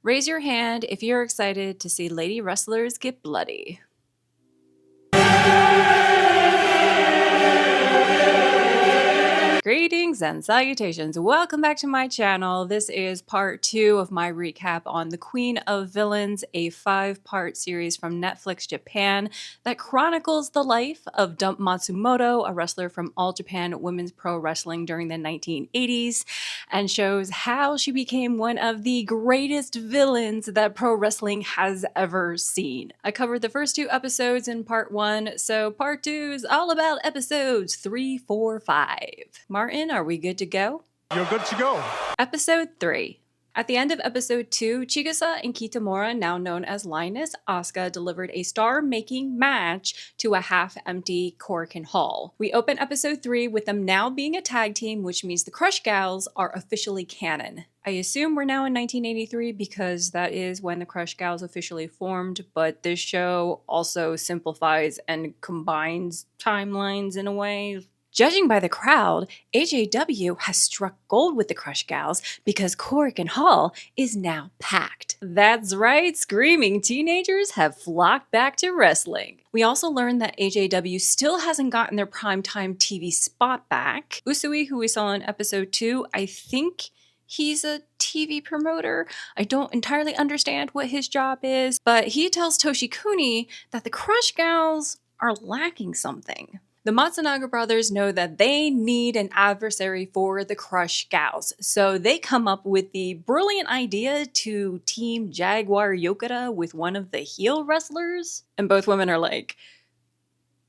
Raise your hand if you're excited to see lady wrestlers get bloody. Greetings and salutations. Welcome back to my channel. This is part 2 of my recap on The Queen of Villains, a 5-part series from Netflix Japan that chronicles the life of Matsumoto, a wrestler from All Japan Women's Pro Wrestling during the 1980s, and shows how she became one of the greatest villains that pro wrestling has ever seen. I covered the first 2 episodes in part 1, so part 2 is all about episodes 3, 4, 5. Martin, are we good to go? You're good to go. Episode 3. At the end of episode 2, Chigusa and Kitamura, now known as Linus Asuka, delivered a star-making match to a half-empty Korakuen Hall. We open episode 3 with them now being a tag team, which means the Crush Gals are officially canon. I assume we're now in 1983 because that is when the Crush Gals officially formed, but this show also simplifies and combines timelines in a way. Judging by the crowd, AJW has struck gold with the Crush Gals because Korakuen Hall is now packed. That's right, screaming teenagers have flocked back to wrestling. We also learned that AJW still hasn't gotten their primetime TV spot back. Usui, who we saw in episode 2, I think he's a TV promoter. I don't entirely understand what his job is, but he tells Toshikuni that the Crush Gals are lacking something. The Matsunaga brothers know that they need an adversary for the Crush Gals, so they come up with the brilliant idea to team Jaguar Yokota with one of the heel wrestlers. And both women are like,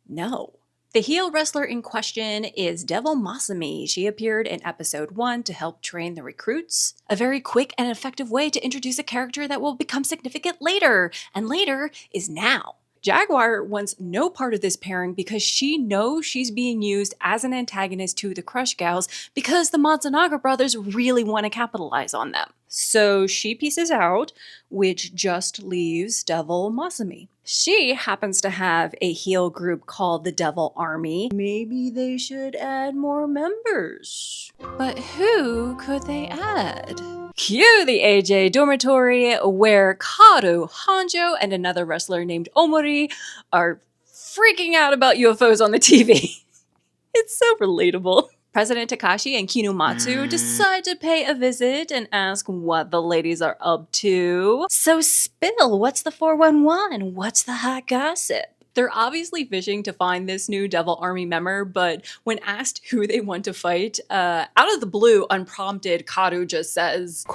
no. The heel wrestler in question is Devil Masami. She appeared in episode 1 to help train the recruits. A very quick and effective way to introduce a character that will become significant later, and later is now. Jaguar wants no part of this pairing because she knows she's being used as an antagonist to the Crush Gals because the Matsunaga brothers really want to capitalize on them. So she pieces out, which just leaves Devil Masami. She happens to have a heel group called the Devil Army. Maybe they should add more members. But who could they add? Cue the AJ dormitory where Karu, Hanjo, and another wrestler named Omori are freaking out about UFOs on the TV. It's so relatable. President Takashi and Kinumatsu decide to pay a visit and ask what the ladies are up to. So spill, what's the 411? What's the hot gossip? They're obviously fishing to find this new Devil Army member, but when asked who they want to fight, out of the blue, unprompted, Karu just says,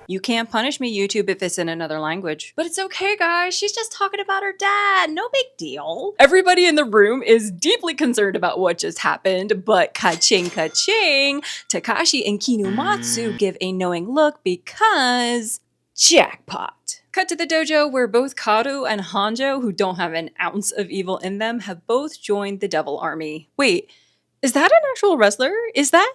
"You can't punish me, YouTube, if it's in another language." But it's okay, guys. She's just talking about her dad. No big deal. Everybody in the room is deeply concerned about what just happened, but ka-ching, ka-ching, Takashi and Kinumatsu give a knowing look because jackpot. Cut to the dojo where both Karu and Hanjo, who don't have an ounce of evil in them, have both joined the Devil Army. Wait, is that an actual wrestler? Is that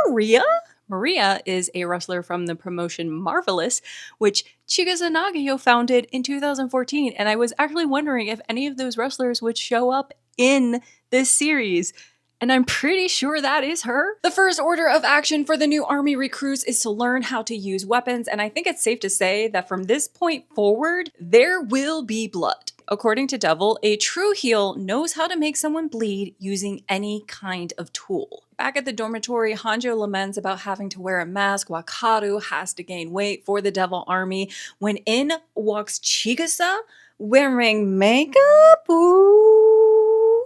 Maria? Maria is a wrestler from the promotion Marvelous, which Chigusa Nagayo founded in 2014, and I was actually wondering if any of those wrestlers would show up in this series. And I'm pretty sure that is her. The first order of action for the new army recruits is to learn how to use weapons, and I think it's safe to say that from this point forward, there will be blood. According to Devil, a true heel knows how to make someone bleed using any kind of tool. Back at the dormitory, Hanjo laments about having to wear a mask while Karu has to gain weight for the Devil Army when in walks Chigusa wearing makeup. Ooh.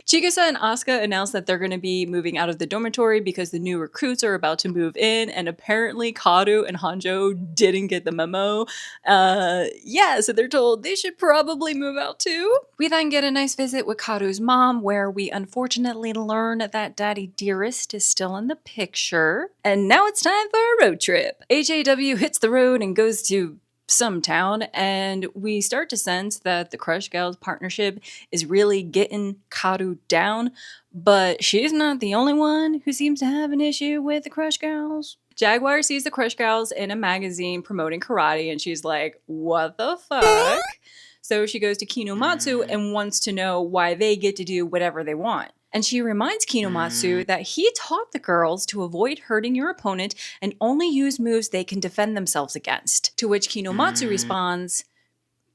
Chigusa and Asuka announce that they're going to be moving out of the dormitory because the new recruits are about to move in, and apparently Karu and Hanjo didn't get the memo. So they're told they should probably move out too. We then get a nice visit with Karu's mom, where we unfortunately learn that Daddy Dearest is still in the picture. And now it's time for a road trip. AJW hits the road and goes to some town, and we start to sense that the Crush Gals partnership is really getting Karu down, but she's not the only one who seems to have an issue with the Crush Gals. Jaguar sees the Crush Gals in a magazine promoting karate, and she's like, what the fuck? So she goes to Kinumatsu and wants to know why they get to do whatever they want. And she reminds Kinomatsu that he taught the girls to avoid hurting your opponent and only use moves they can defend themselves against. To which Kinomatsu responds,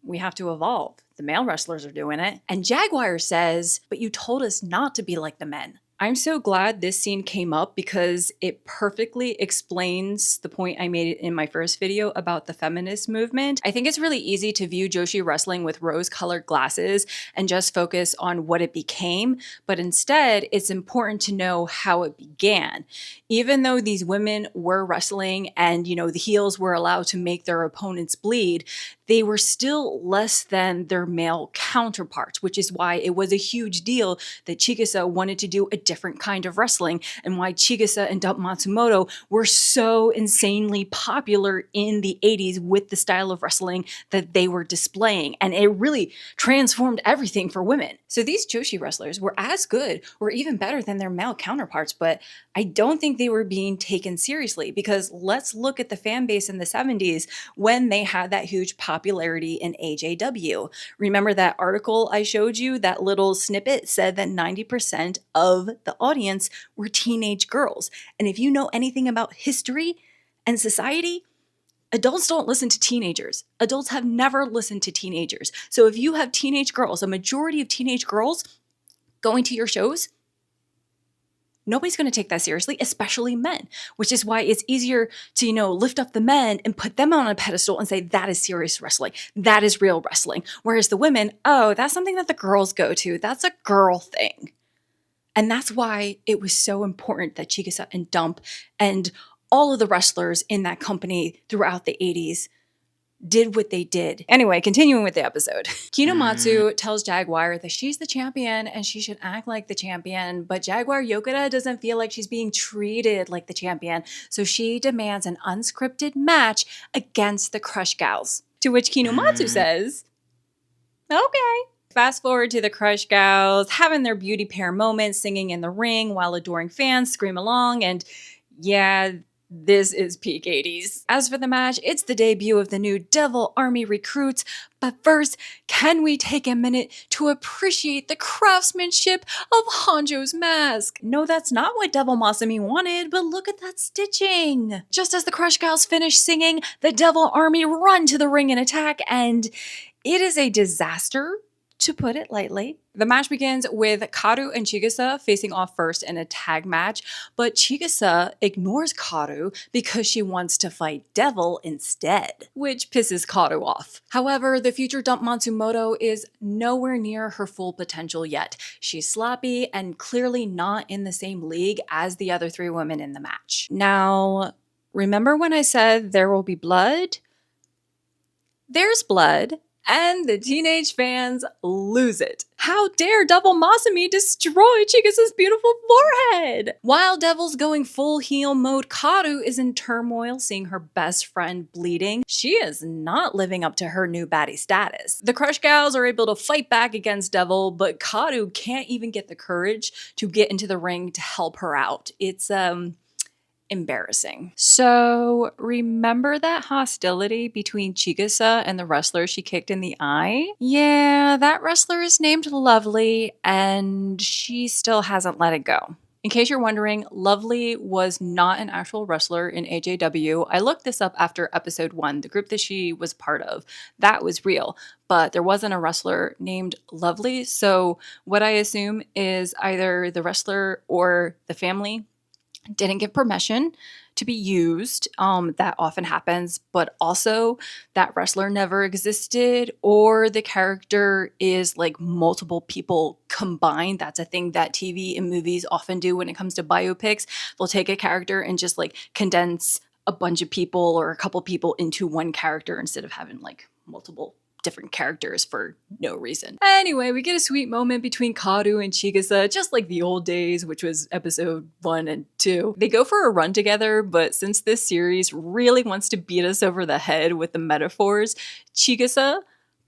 "We have to evolve. The male wrestlers are doing it." And Jaguar says, "But you told us not to be like the men." I'm so glad this scene came up because it perfectly explains the point I made in my first video about the feminist movement. I think it's really easy to view Joshi wrestling with rose-colored glasses and just focus on what it became, but instead it's important to know how it began. Even though these women were wrestling and, the heels were allowed to make their opponents bleed, they were still less than their male counterparts, which is why it was a huge deal that Chigusa wanted to do a different kind of wrestling, and why Chigusa and Dump Matsumoto were so insanely popular in the 80s with the style of wrestling that they were displaying. And it really transformed everything for women. So these Joshi wrestlers were as good or even better than their male counterparts, but I don't think they were being taken seriously, because let's look at the fan base in the 70s when they had that huge popularity in AJW. Remember that article I showed you, that little snippet said that 90% of the audience were teenage girls. And if you know anything about history and society, adults don't listen to teenagers. Adults have never listened to teenagers. So if you have teenage girls, a majority of teenage girls going to your shows, nobody's going to take that seriously, especially men, which is why it's easier to, lift up the men and put them on a pedestal and say, that is serious wrestling. That is real wrestling. Whereas the women, oh, that's something that the girls go to. That's a girl thing. And that's why it was so important that Chigusa and Dump and all of the wrestlers in that company throughout the 80s did what they did. Anyway, continuing with the episode. Kinomatsu tells Jaguar that she's the champion and she should act like the champion, but Jaguar Yokota doesn't feel like she's being treated like the champion, so she demands an unscripted match against the Crush Gals. To which Kinomatsu says, okay. Fast forward to the Crush Gals having their beauty pair moment, singing in the ring while adoring fans scream along, and yeah, this is peak 80s. As for the match, it's the debut of the new Devil Army recruits, but first, can we take a minute to appreciate the craftsmanship of Hanjo's mask? No, that's not what Devil Masami wanted, but look at that stitching! Just as the Crush Gals finish singing, the Devil Army run to the ring and attack, and it is a disaster, to put it lightly. The match begins with Karu and Chigusa facing off first in a tag match, but Chigusa ignores Karu because she wants to fight Devil instead, which pisses Karu off. However, the future Dump Matsumoto is nowhere near her full potential yet. She's sloppy and clearly not in the same league as the other three women in the match. Now, remember when I said there will be blood? There's blood. And the teenage fans lose it. How dare Devil Masami destroy Chigusa's beautiful forehead? While Devil's going full heel mode, Karu is in turmoil seeing her best friend bleeding. She is not living up to her new baddie status. The Crush Gals are able to fight back against Devil, but Karu can't even get the courage to get into the ring to help her out. It's, embarrassing. So remember that hostility between Chigusa and the wrestler she kicked in the eye? Yeah, that wrestler is named Lovely, and she still hasn't let it go. In case you're wondering, Lovely was not an actual wrestler in AJW. I looked this up after episode 1, the group that she was part of. That was real, but there wasn't a wrestler named Lovely. So what I assume is either the wrestler or the family didn't give permission to be used. That often happens, but also that wrestler never existed, or the character is like multiple people combined. That's a thing that TV and movies often do when it comes to biopics. They'll take a character and just like condense a bunch of people or a couple people into one character instead of having like multiple different characters for no reason. Anyway, we get a sweet moment between Karu and Chigusa, just like the old days, which was episode 1 and 2. They go for a run together, but since this series really wants to beat us over the head with the metaphors, Chigusa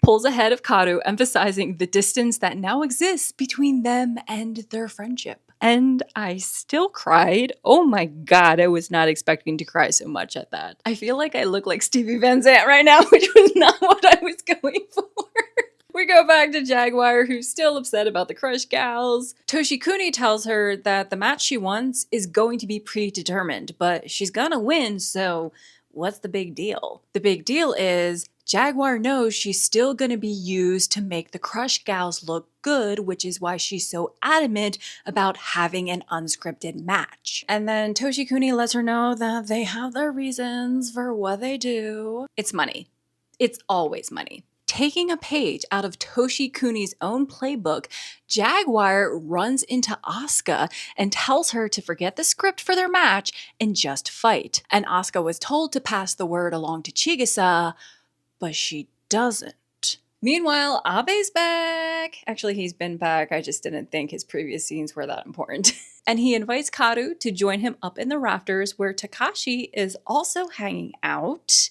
pulls ahead of Karu, emphasizing the distance that now exists between them and their friendship. And I still cried. Oh my god, I was not expecting to cry so much at that. I feel like I look like Stevie Van Zandt right now, which was not what I was going for. We're We go back to Jaguar, who's still upset about the Crush Gals. Toshikuni tells her that the match she wants is going to be predetermined, but she's gonna win, so what's the big deal? The big deal is Jaguar knows she's still gonna be used to make the Crush Gals look good, which is why she's so adamant about having an unscripted match. And then Toshikuni lets her know that they have their reasons for what they do. It's money. It's always money. Taking a page out of Toshikuni's own playbook, Jaguar runs into Asuka and tells her to forget the script for their match and just fight. And Asuka was told to pass the word along to Chigusa, but she doesn't. Meanwhile, Abe's back. Actually, he's been back. I just didn't think his previous scenes were that important. And he invites Karu to join him up in the rafters where Takashi is also hanging out,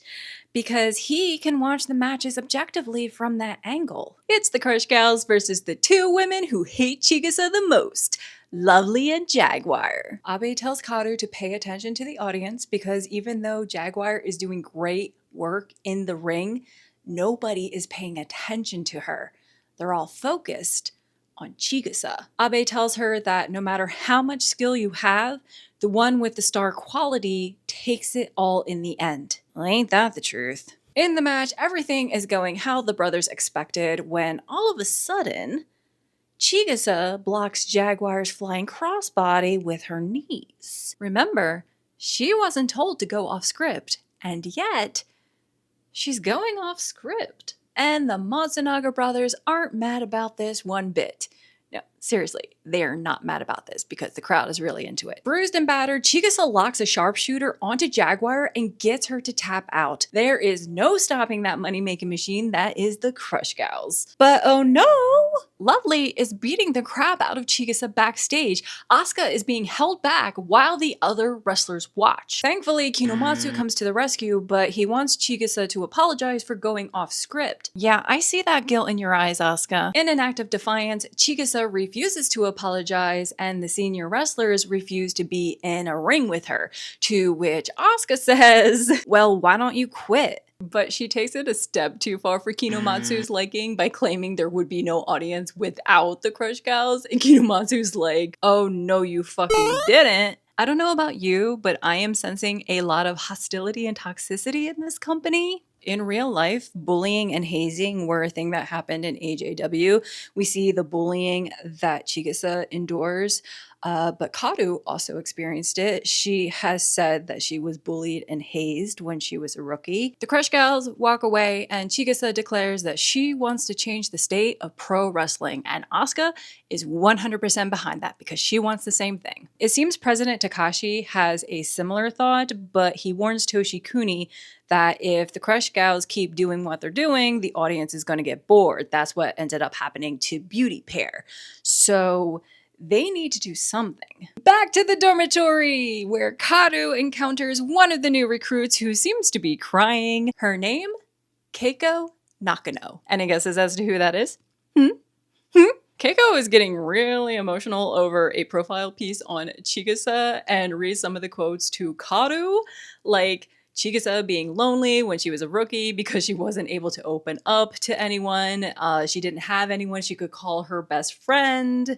because he can watch the matches objectively from that angle. It's the Crush Gals versus the two women who hate Chigusa the most, Lovely and Jaguar. Abe tells Karu to pay attention to the audience because even though Jaguar is doing great work in the ring, nobody is paying attention to her. They're all focused on Chigusa. Abe tells her that no matter how much skill you have, the one with the star quality takes it all in the end. Well, ain't that the truth? In the match, everything is going how the brothers expected when all of a sudden, Chigusa blocks Jaguar's flying crossbody with her knees. Remember, she wasn't told to go off script, and yet she's going off script. And the Matsumoto brothers aren't mad about this one bit. No, seriously, they are not mad about this because the crowd is really into it. Bruised and battered, Chigusa locks a sharpshooter onto Jaguar and gets her to tap out. There is no stopping that money-making machine that is the Crush Gals. But oh no! Lovely is beating the crap out of Chigusa backstage. Asuka is being held back while the other wrestlers watch. Thankfully, Kinomatsu comes to the rescue, but he wants Chigusa to apologize for going off script. Yeah, I see that guilt in your eyes, Asuka. In an act of defiance, Chigusa refuses to apologize, and the senior wrestlers refuse to be in a ring with her, to which Asuka says, well, why don't you quit? But she takes it a step too far for Kinomatsu's liking by claiming there would be no audience without the Crush Gals, and Kinomatsu's like, oh no you fucking didn't. I don't know about you, but I am sensing a lot of hostility and toxicity in this company. In real life, bullying and hazing were a thing that happened in AJW. We see the bullying that Chigusa endures, but Karu also experienced it. She has said that she was bullied and hazed when she was a rookie. The Crush Gals walk away, and Chigusa declares that she wants to change the state of pro wrestling, and Asuka is 100% behind that because she wants the same thing. It seems President Takashi has a similar thought, but he warns Toshikuni that if the Crush Gals keep doing what they're doing, the audience is going to get bored. That's what ended up happening to Beauty Pair. So they need to do something. Back to the dormitory, where Karu encounters one of the new recruits who seems to be crying. Her name? Keiko Nakano. Any guesses as to who that is? Keiko is getting really emotional over a profile piece on Chigusa and reads some of the quotes to Karu, like Chigusa being lonely when she was a rookie because she wasn't able to open up to anyone. She didn't have anyone she could call her best friend.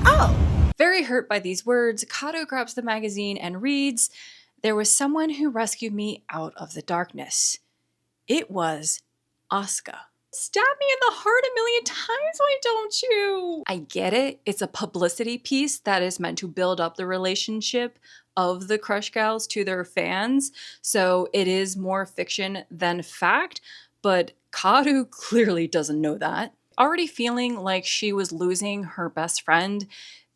Oh! Very hurt by these words, Karu grabs the magazine and reads, "There was someone who rescued me out of the darkness. It was Asuka." Stab me in the heart a million times, why don't you? I get it. It's a publicity piece that is meant to build up the relationship of the Crush Gals to their fans, so it is more fiction than fact, but Karu clearly doesn't know that. Already feeling like she was losing her best friend,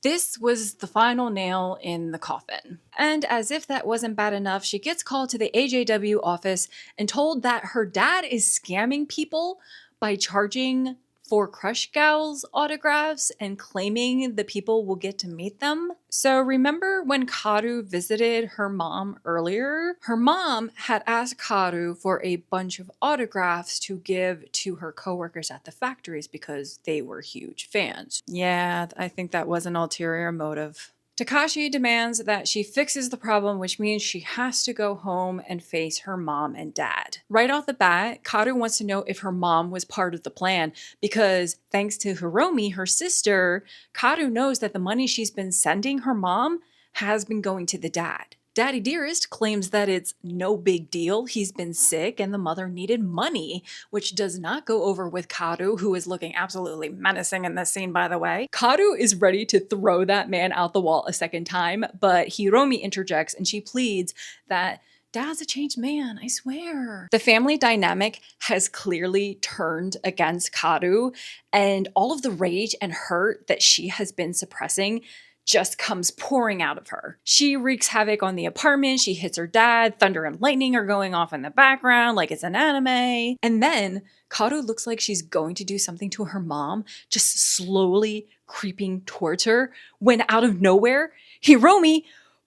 this was the final nail in the coffin. And as if that wasn't bad enough, she gets called to the AJW office and told that her dad is scamming people by charging for Crush Gals autographs and claiming the people will get to meet them. So remember when Karu visited her mom earlier? Her mom had asked Karu for a bunch of autographs to give to her coworkers at the factories because they were huge fans. Yeah, I think that was an ulterior motive. Takashi demands that she fixes the problem, which means she has to go home and face her mom and dad. Right off the bat, Karu wants to know if her mom was part of the plan because thanks to Hiromi, her sister, Karu knows that the money she's been sending her mom has been going to the dad. Daddy Dearest claims that it's no big deal. He's been sick and the mother needed money, which does not go over with Karu, who is looking absolutely menacing in this scene, by the way. Karu is ready to throw that man out the wall a second time, but Hiromi interjects and she pleads that Dad's a changed man, I swear. The family dynamic has clearly turned against Karu, and all of the rage and hurt that she has been suppressing just comes pouring out of her. She wreaks havoc on the apartment, she hits her dad, thunder and lightning are going off in the background like it's an anime. And then Karu looks like she's going to do something to her mom, just slowly creeping towards her, when out of nowhere, Hiromi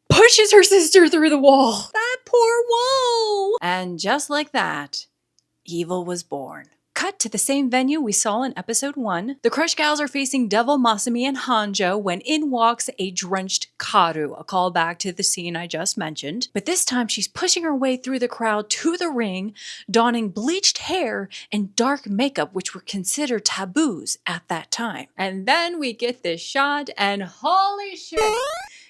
pushes her sister through the wall. That poor wall! And just like that, evil was born. Cut to the same venue we saw in episode 1. The Crush Gals are facing Devil, Masumi, and Hanjo when in walks a drenched Karu, a callback to the scene I just mentioned. But this time she's pushing her way through the crowd to the ring, donning bleached hair and dark makeup, which were considered taboos at that time. And then we get this shot and holy shit!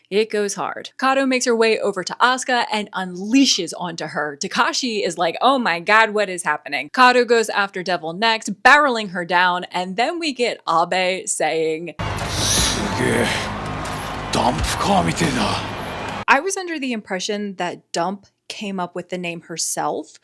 It goes hard. Karu makes her way over to Asuka and unleashes onto her. Takashi is like, oh my god, what is happening? Karu goes after Devil next, barreling her down, and then we get Abe saying, I was under the impression that Dump came up with the name herself,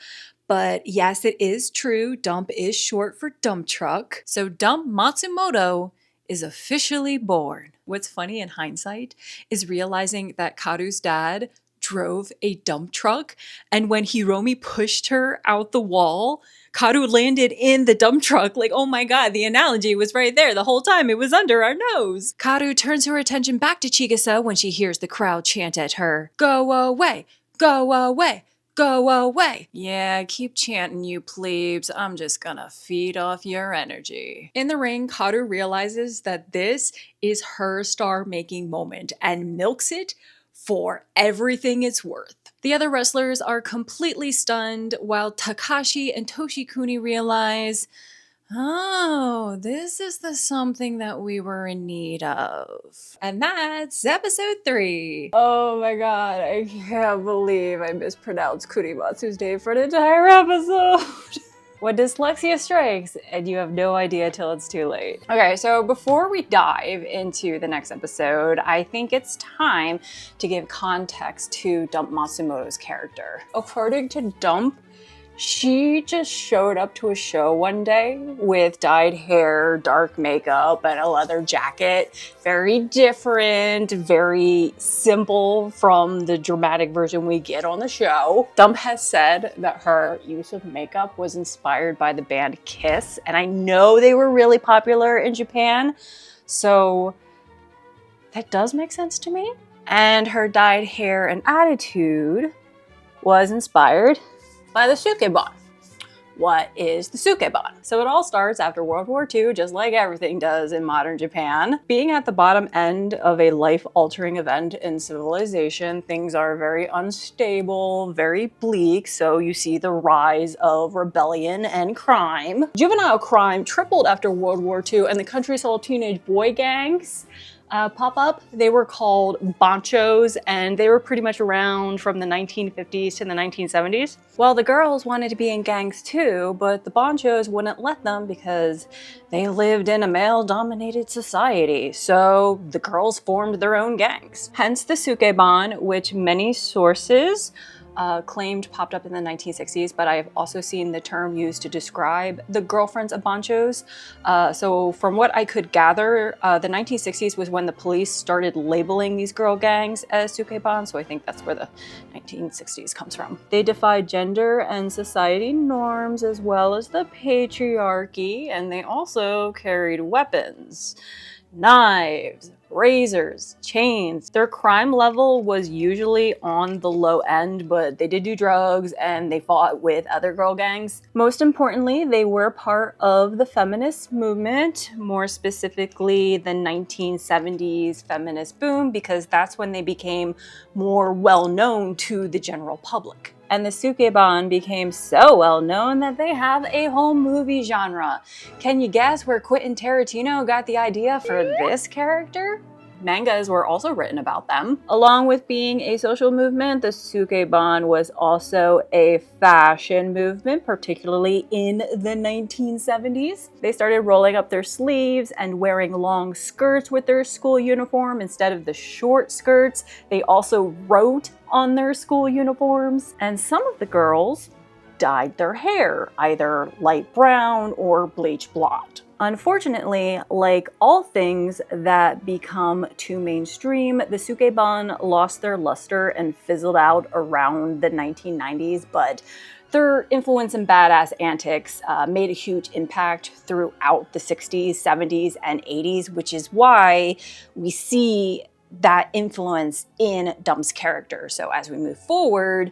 but yes, it is true. Dump is short for dump truck. So Dump Matsumoto is officially born. What's funny in hindsight is realizing that Karu's dad drove a dump truck, and when Hiromi pushed her out the wall, Karu landed in the dump truck. Like, oh my god, the analogy was right there the whole time. It was under our nose. Karu turns her attention back to Chigusa when she hears the crowd chant at her, "Go away, go away, go away." Yeah, keep chanting, you plebes. I'm just gonna feed off your energy. In the ring, Karu realizes that this is her star-making moment and milks it for everything it's worth. The other wrestlers are completely stunned while Takashi and Toshikuni realize, oh, this is the something that we were in need of. And that's episode 3. Oh my god, I can't believe I mispronounced Kurimatsu's name for an entire episode. When dyslexia strikes and you have no idea till it's too late. Okay, so before we dive into the next episode, I think it's time to give context to Dump Matsumoto's character. According to Dump, she just showed up to a show one day with dyed hair, dark makeup, and a leather jacket. Very different, very simple from the dramatic version we get on the show. Dump has said that her use of makeup was inspired by the band Kiss, and I know they were really popular in Japan, so that does make sense to me. And her dyed hair and attitude was inspired by the Sukeban. What is the Sukeban? So it all starts after World War II, just like everything does in modern Japan. Being at the bottom end of a life-altering event in civilization, things are very unstable, very bleak, so you see the rise of rebellion and crime. Juvenile crime tripled after World War II, and the country saw teenage boy gangs pop up. They were called banchos, and they were pretty much around from the 1950s to the 1970s. Well, the girls wanted to be in gangs too, but the banchos wouldn't let them because they lived in a male-dominated society, so the girls formed their own gangs. Hence the Sukeban, which many sources claimed popped up in the 1960s, but I have also seen the term used to describe the girlfriends of banchos. So from what I could gather, the 1960s was when the police started labeling these girl gangs as Sukeban, so I think that's where the 1960s comes from. They defied gender and society norms as well as the patriarchy, and they also carried weapons. Knives, razors, chains. Their crime level was usually on the low end, but they did do drugs and they fought with other girl gangs. Most importantly, they were part of the feminist movement, more specifically the 1970s feminist boom, because that's when they became more well known to the general public. And the Sukeban became so well known that they have a whole movie genre. Can you guess where Quentin Tarantino got the idea for this character? Mangas were also written about them. Along with being a social movement, the Sukeban was also a fashion movement, particularly in the 1970s. They started rolling up their sleeves and wearing long skirts with their school uniform instead of the short skirts. They also wrote on their school uniforms, and some of the girls dyed their hair, either light brown or bleach blonde. Unfortunately, like all things that become too mainstream, the Sukeban lost their luster and fizzled out around the 1990s, but their influence and badass antics made a huge impact throughout the 60s, 70s, and 80s, which is why we see that influence in Dump's character. So as we move forward,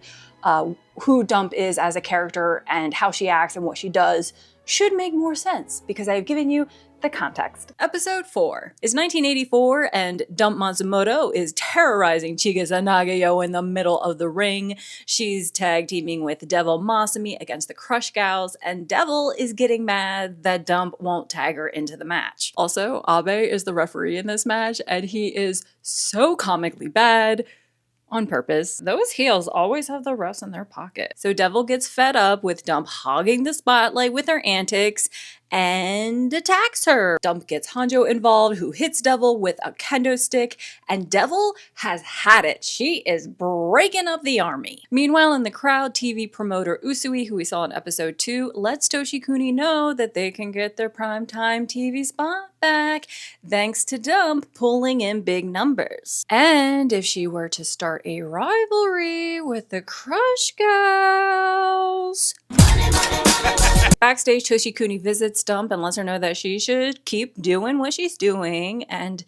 who Dump is as a character and how she acts and what she does should make more sense because I've given you the context. Episode 4 is 1984 and Dump Matsumoto is terrorizing Chigusa Nagayo in the middle of the ring. She's tag teaming with Devil Masumi against the Crush Gals, and Devil is getting mad that Dump won't tag her into the match. Also, Abe is the referee in this match and he is so comically bad. On purpose. Those heels always have the refs in their pocket. So Devil gets fed up with Dump hogging the spotlight with her antics and attacks her. Dump gets Hanjo involved, who hits Devil with a kendo stick, and Devil has had it. She is breaking up the army. Meanwhile, in the crowd, TV promoter Usui, who we saw in episode 2, lets Toshikuni know that they can get their primetime TV spot back thanks to Dump pulling in big numbers. And if she were to start a rivalry with the Crush Gals. Backstage, Toshikuni visits Dump and lets her know that she should keep doing what she's doing and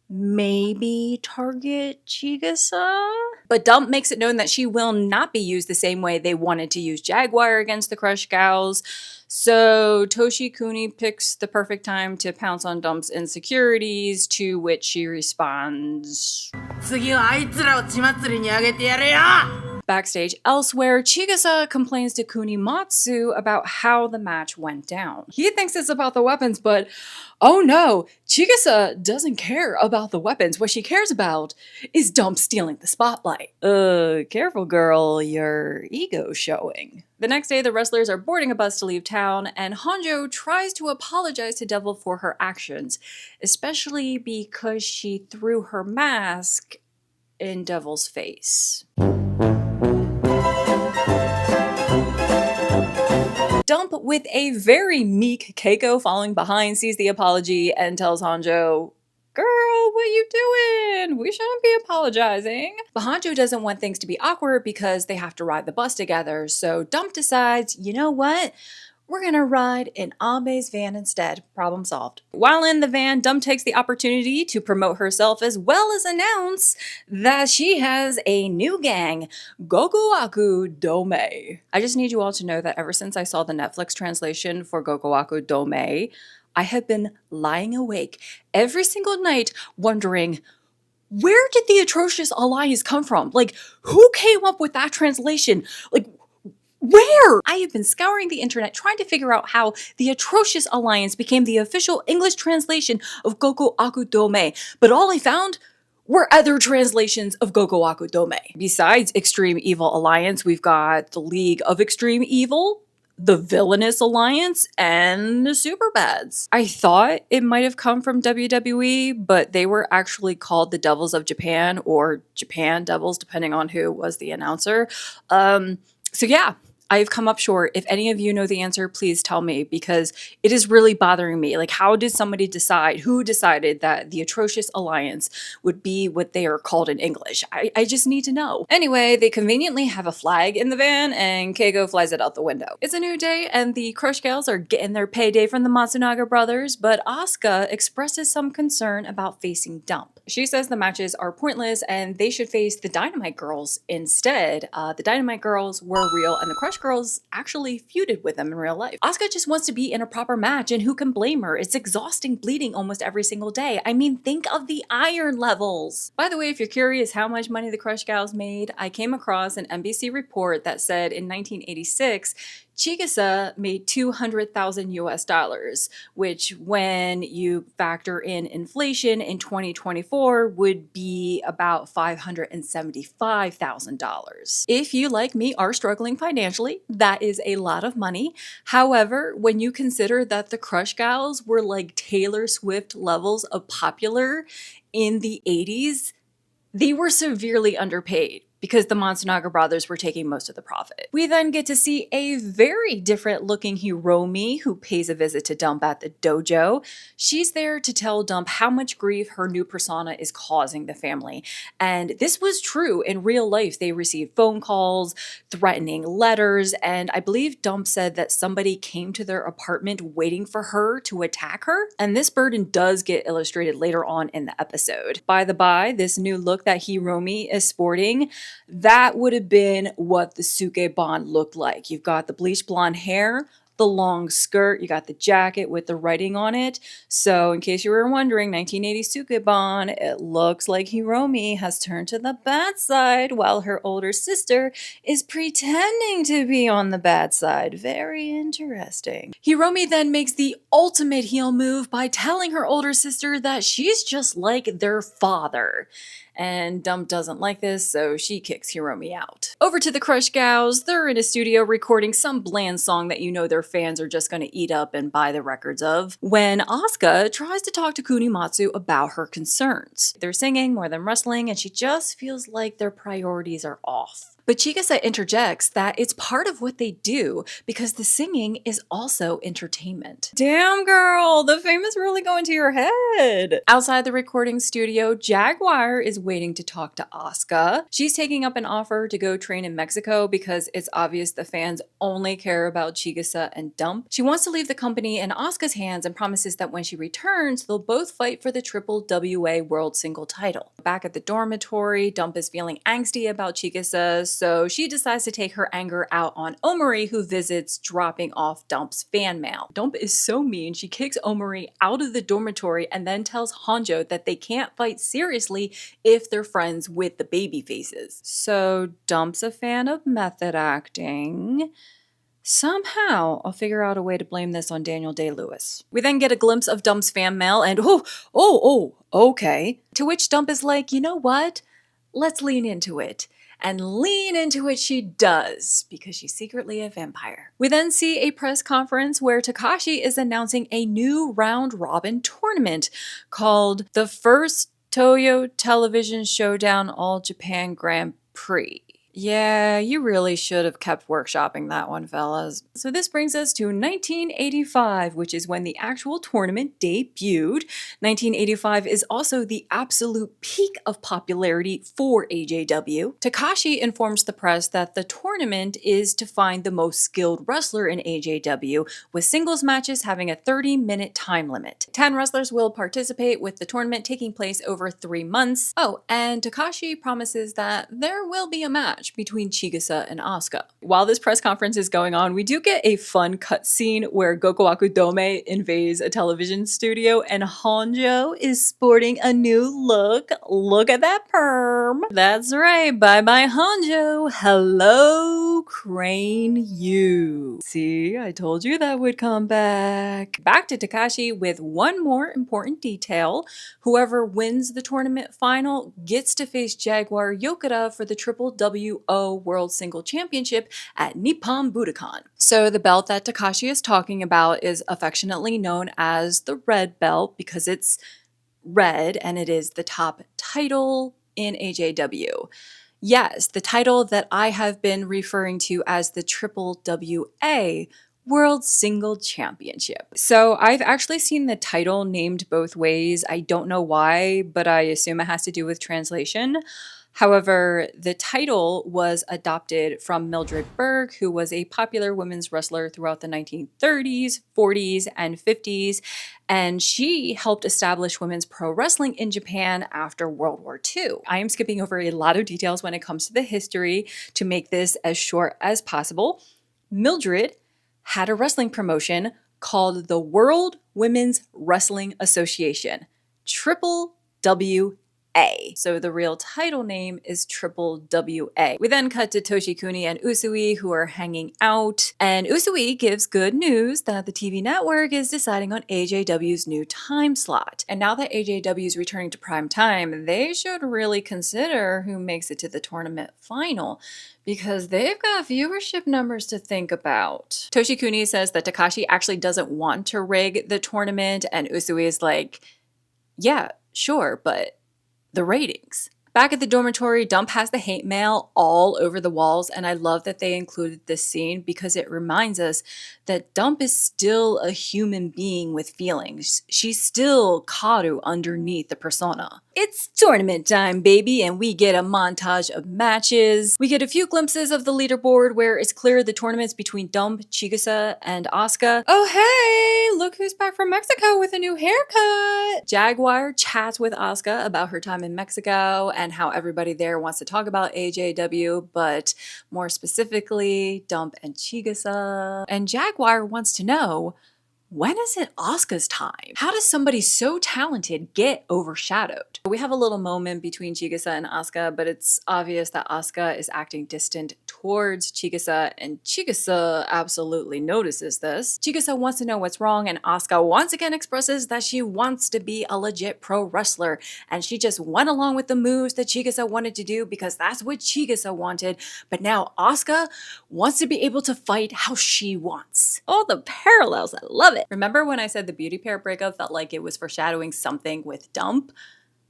maybe target Chigusa. But Dump makes it known that she will not be used the same way they wanted to use Jaguar against the Crush Gals. So Toshikuni picks the perfect time to pounce on Dump's insecurities, to which she responds, Backstage elsewhere, Chigusa complains to Kunimatsu about how the match went down. He thinks it's about the weapons, but oh no, Chigusa doesn't care about the weapons. What she cares about is Dump stealing the spotlight. Careful girl, your ego's showing. The next day, the wrestlers are boarding a bus to leave town, and Hanjo tries to apologize to Devil for her actions, especially because she threw her mask in Devil's face. Dump, with a very meek Keiko following behind, sees the apology and tells Hanjo, girl, what you doing? We shouldn't be apologizing. But Hanjo doesn't want things to be awkward because they have to ride the bus together, so Dump decides, you know what? We're gonna ride in Abe's van instead. Problem solved. While in the van, Dump takes the opportunity to promote herself as well as announce that she has a new gang, Gokuaku Dome. I just need you all to know that ever since I saw the Netflix translation for Gokuaku Dome, I have been lying awake every single night wondering, where did the atrocious alliance come from? Like, who came up with that translation? Like, where? I have been scouring the internet trying to figure out how the Atrocious Alliance became the official English translation of Gokuaku Dome, but all I found were other translations of Gokuaku Dome. Besides Extreme Evil Alliance, we've got the League of Extreme Evil, the Villainous Alliance, and the Superbads. I thought it might have come from WWE, but they were actually called the Devils of Japan, or Japan Devils, depending on who was the announcer. So yeah, I've come up short. If any of you know the answer, please tell me, because it is really bothering me. Like, how did somebody decide, who decided that the atrocious alliance would be what they are called in English? I just need to know. Anyway, they conveniently have a flag in the van and Keigo flies it out the window. It's a new day and the Crush Gals are getting their payday from the Matsunaga brothers, but Asuka expresses some concern about facing Dump. She says the matches are pointless and they should face the Dynamite Girls instead. The Dynamite Girls were real and the Crush Girls actually feuded with them in real life. Asuka just wants to be in a proper match, and who can blame her? It's exhausting bleeding almost every single day. I mean, think of the iron levels. By the way, if you're curious how much money the Crush Gals made, I came across an NBC report that said in 1986, Chigusa made 200,000 US dollars, which when you factor in inflation in 2024 would be about $575,000. If you, like me, are struggling financially, that is a lot of money. However, when you consider that the Crush Gals were like Taylor Swift levels of popular in the 80s, they were severely underpaid because the Matsunaga brothers were taking most of the profit. We then get to see a very different looking Hiromi who pays a visit to Dump at the dojo. She's there to tell Dump how much grief her new persona is causing the family. And this was true in real life. They received phone calls, threatening letters, and I believe Dump said that somebody came to their apartment waiting for her to attack her. And this burden does get illustrated later on in the episode. By the by, this new look that Hiromi is sporting, that would have been what the Sukeban looked like. You've got the bleach blonde hair, the long skirt, you got the jacket with the writing on it. So in case you were wondering, 1980 Sukeban, it looks like Hiromi has turned to the bad side while her older sister is pretending to be on the bad side. Very interesting. Hiromi then makes the ultimate heel move by telling her older sister that she's just like their father. And Dump doesn't like this, so she kicks Hiromi out. Over to the Crush Gals, they're in a studio recording some bland song that you know their fans are just gonna eat up and buy the records of, when Asuka tries to talk to Kunimatsu about her concerns. They're singing more than wrestling, and she just feels like their priorities are off. But Chigusa interjects that it's part of what they do because the singing is also entertainment. Damn girl, the fame is really going to your head. Outside the recording studio, Jaguar is waiting to talk to Asuka. She's taking up an offer to go train in Mexico because it's obvious the fans only care about Chigusa and Dump. She wants to leave the company in Asuka's hands and promises that when she returns, they'll both fight for the Triple WA World Single title. Back at the dormitory, Dump is feeling angsty about Chigusa, so she decides to take her anger out on Omori, who visits, dropping off Dump's fan mail. Dump is so mean, she kicks Omori out of the dormitory and then tells Honjo that they can't fight seriously if they're friends with the baby faces. So Dump's a fan of method acting. Somehow, I'll figure out a way to blame this on Daniel Day-Lewis. We then get a glimpse of Dump's fan mail and okay. To which Dump is like, you know what? Let's lean into it. And lean into it she does, because she's secretly a vampire. We then see a press conference where Takashi is announcing a new round-robin tournament called the First Toyo Television Showdown All Japan Grand Prix. Yeah, you really should have kept workshopping that one, fellas. So this brings us to 1985, which is when the actual tournament debuted. 1985 is also the absolute peak of popularity for AJW. Takashi informs the press that the tournament is to find the most skilled wrestler in AJW, with singles matches having a 30-minute time limit. 10 wrestlers will participate, with the tournament taking place over 3 months. Oh, and Takashi promises that there will be a match between Chigusa and Asuka. While this press conference is going on, we do get a fun cutscene where Gokuwaku Dome invades a television studio and Honjo is sporting a new look. Look at that perm. That's right, bye-bye Honjo. Hello, Crane you. See, I told you that would come back. Back to Takashi with one more important detail. Whoever wins the tournament final gets to face Jaguar Yokota for the Triple WO World Single Championship at Nippon Budokan. So the belt that Takashi is talking about is affectionately known as the red belt because it's red and it is the top title in AJW. Yes, the title that I have been referring to as the Triple WA World Single Championship. So I've actually seen the title named both ways. I don't know why, but I assume it has to do with translation. However, the title was adopted from Mildred Berg, who was a popular women's wrestler throughout the 1930s, 40s, and 50s, and she helped establish women's pro wrestling in Japan after World War II. I am skipping over a lot of details when it comes to the history to make this as short as possible. Mildred had a wrestling promotion called the World Women's Wrestling Association, Triple WA. So the real title name is Triple WA. We then cut to Toshikuni and Usui, who are hanging out, and Usui gives good news that the TV network is deciding on AJW's new time slot. And now that AJW is returning to prime time, they should really consider who makes it to the tournament final, because they've got viewership numbers to think about. Toshikuni says that Takashi actually doesn't want to rig the tournament, and Usui is like, yeah, sure, but the ratings. Back at the dormitory, Dump has the hate mail all over the walls, and I love that they included this scene because it reminds us that Dump is still a human being with feelings. She's still Karu underneath the persona. It's tournament time, baby, and we get a montage of matches. We get a few glimpses of the leaderboard where it's clear the tournament's between Dump, Chigusa, and Asuka. Oh hey, look who's back from Mexico with a new haircut! Jaguar chats with Asuka about her time in Mexico and how everybody there wants to talk about AJW, but more specifically, Dump and Chigusa. And Jaguar wants to know, when is it Asuka's time? How does somebody so talented get overshadowed? We have a little moment between Chigusa and Asuka, but it's obvious that Asuka is acting distant towards Chigusa, and Chigusa absolutely notices this. Chigusa wants to know what's wrong, and Asuka once again expresses that she wants to be a legit pro wrestler, and she just went along with the moves that Chigusa wanted to do because that's what Chigusa wanted, but now Asuka wants to be able to fight how she wants. All the parallels, I love it. Remember when I said the beauty pair breakup felt like it was foreshadowing something with Dump?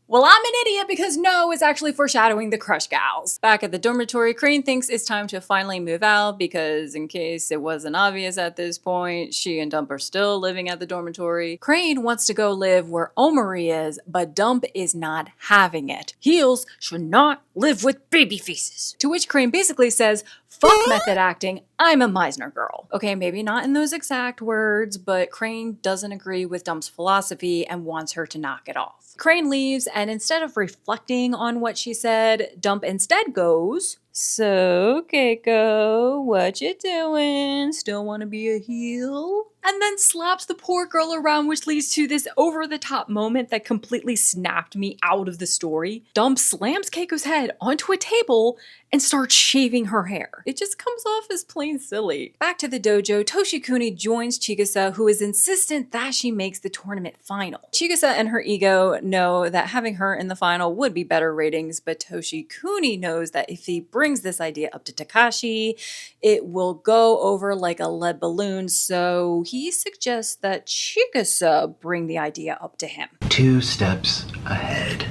Well, I'm an idiot because no, it's actually foreshadowing the Crush Gals. Back at the dormitory, Crane thinks it's time to finally move out because, in case it wasn't obvious at this point, she and Dump are still living at the dormitory. Crane wants to go live where Omori is, but Dump is not having it. Heels should not live with baby faces. To which Crane basically says, fuck method acting, I'm a Meisner girl. Okay, maybe not in those exact words, but Crane doesn't agree with Dump's philosophy and wants her to knock it off. Crane leaves, and instead of reflecting on what she said, Dump instead goes, so Keiko, what you doing? Still want to be a heel? And then slaps the poor girl around, which leads to this over-the-top moment that completely snapped me out of the story. Dump slams Keiko's head onto a table and starts shaving her hair. It just comes off as plain silly. Back to the dojo, Toshikuni joins Chigusa, who is insistent that she makes the tournament final. Chigusa and her ego know that having her in the final would be better ratings, but Toshikuni knows that if he brings this idea up to Takashi, it will go over like a lead balloon, so he suggests that Chigusa bring the idea up to him. 2 steps ahead.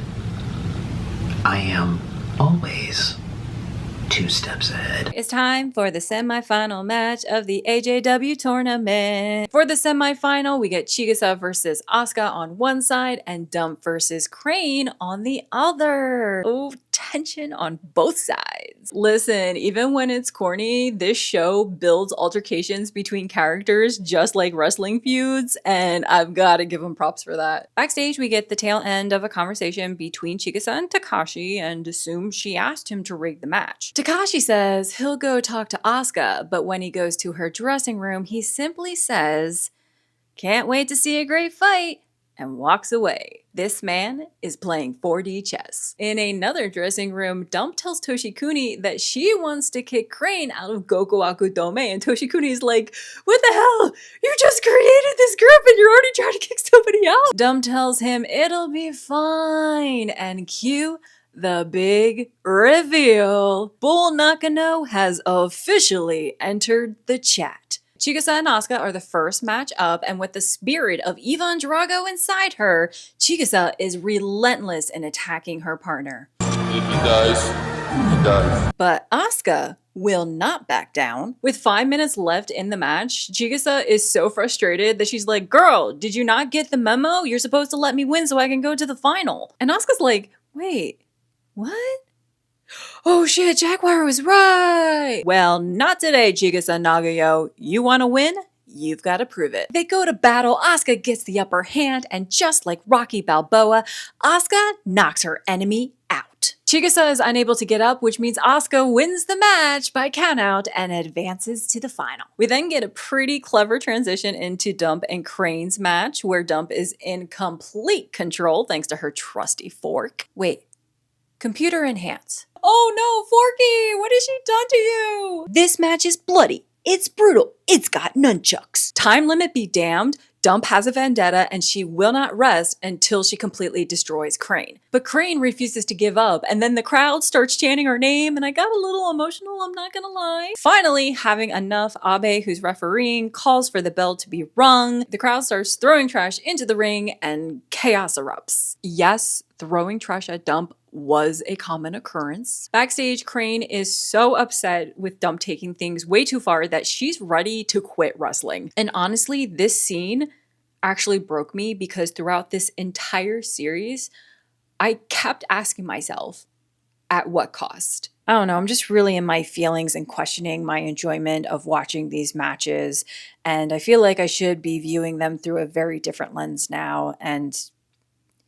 I am always 2 steps ahead. It's time for the semifinal match of the AJW tournament. For the semifinal, we get Chigusa versus Asuka on one side and Dump versus Crane on the other. Oh, tension on both sides. Listen, even when it's corny, this show builds altercations between characters just like wrestling feuds, and I've got to give them props for that. Backstage, we get the tail end of a conversation between Chigusa and Takashi and assume she asked him to rig the match. Takashi says he'll go talk to Asuka, but when he goes to her dressing room, he simply says, "Can't wait to see a great fight," and walks away. This man is playing 4D chess. In another dressing room, Dump tells Toshikuni that she wants to kick Crane out of Gokuaku Dome, and Toshikuni's like, what the hell? You just created this group and you're already trying to kick somebody out? Dump tells him it'll be fine, and cue the big reveal. Bull Nakano has officially entered the chat. Chigusa and Asuka are the first match up, and with the spirit of Ivan Drago inside her, Chigusa is relentless in attacking her partner. If he dies, He does. But Asuka will not back down. With 5 minutes left in the match, Chigusa is so frustrated that she's like, girl, did you not get the memo? You're supposed to let me win so I can go to the final. And Asuka's like, wait, what? Oh shit, Jaguar was right! Well, not today, Chigusa Nagayo. You wanna win? You've got to prove it. They go to battle, Asuka gets the upper hand, and just like Rocky Balboa, Asuka knocks her enemy out. Chigusa is unable to get up, which means Asuka wins the match by countout and advances to the final. We then get a pretty clever transition into Dump and Crane's match, where Dump is in complete control thanks to her trusty fork. Wait, computer enhance. Oh no, Forky, what has she done to you? This match is bloody. It's brutal. It's got nunchucks. Time limit be damned. Dump has a vendetta and she will not rest until she completely destroys Crane. But Crane refuses to give up, and then the crowd starts chanting her name, and I got a little emotional, I'm not gonna lie. Finally, having enough, Abe, who's refereeing, calls for the bell to be rung. The crowd starts throwing trash into the ring and chaos erupts. Yes, throwing trash at Dump was a common occurrence. Backstage, Crane is so upset with Dump taking things way too far that she's ready to quit wrestling. And honestly, this scene actually broke me because throughout this entire series, I kept asking myself, at what cost? I don't know, I'm just really in my feelings and questioning my enjoyment of watching these matches, and I feel like I should be viewing them through a very different lens now, and